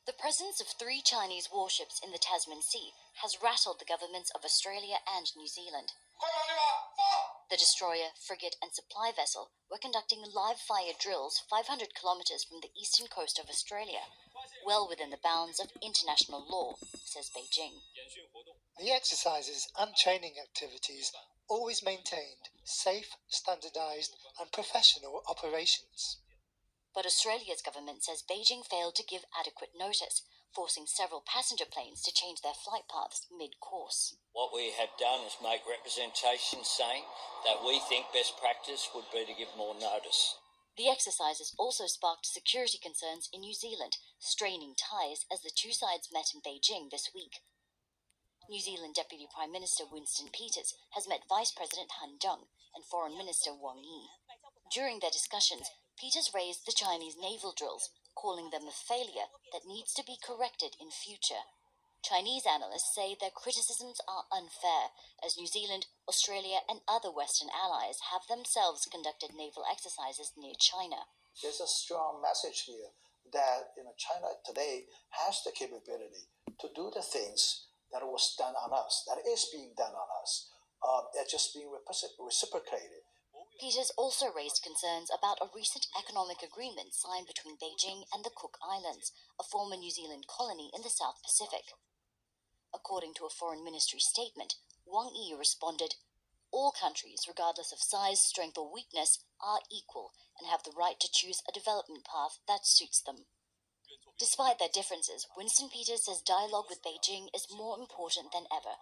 The presence of 3 Chinese warships in the Tasman Sea has rattled the governments of Australia and New Zealand. The destroyer, frigate and supply vessel were conducting live-fire drills 500 kilometres from the eastern coast of Australia, well within the bounds of international law, says Beijing. The exercises and training activities always maintained safe, standardised and professional operations. But Australia's government says Beijing failed to give adequate notice, forcing several passenger planes to change their flight paths mid-course. What we have done is make representations saying that we think best practice would be to give more notice. The exercises also sparked security concerns in New Zealand, straining ties as the two sides met in Beijing this week. New Zealand Deputy Prime Minister Winston Peters has met Vice President Han Zheng and Foreign Minister Wang Yi. During their discussions, Peters raised the Chinese naval drills, calling them a failure that needs to be corrected in future. Chinese analysts say their criticisms are unfair, as New Zealand, Australia and other Western allies have themselves conducted naval exercises near China. There's a strong message here that China today has the capability to do the things that was done on us, that is being done on us. It's just being reciprocated. Peters also raised concerns about a recent economic agreement signed between Beijing and the Cook Islands, a former New Zealand colony in the South Pacific. According to a Foreign Ministry statement, Wang Yi responded, "All countries, regardless of size, strength or weakness, are equal and have the right to choose a development path that suits them." Despite their differences, Winston Peters says dialogue with Beijing is more important than ever.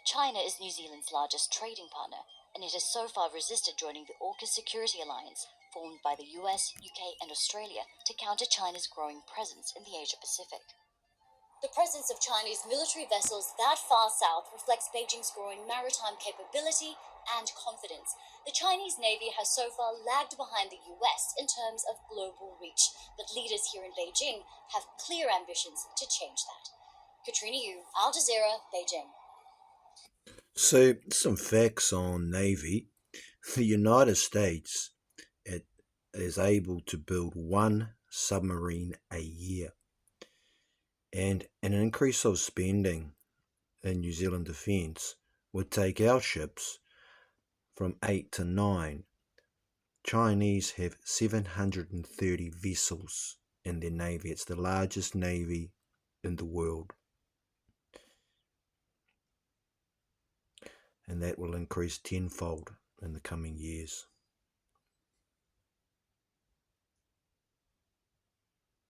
China is New Zealand's largest trading partner, and it has so far resisted joining the AUKUS security alliance formed by the US, UK and Australia to counter China's growing presence in the Asia-Pacific. The presence of Chinese military vessels that far south reflects Beijing's growing maritime capability and confidence. The Chinese Navy has so far lagged behind the US in terms of global reach, but leaders here in Beijing have clear ambitions to change that. Katrina Yu, Al Jazeera, Beijing. So, some facts on Navy. The United States is able to build one submarine a year. And an increase of spending in New Zealand defence would take our ships from 8 to 9. Chinese have 730 vessels in their navy. It's the largest navy in the world. And that will increase tenfold in the coming years.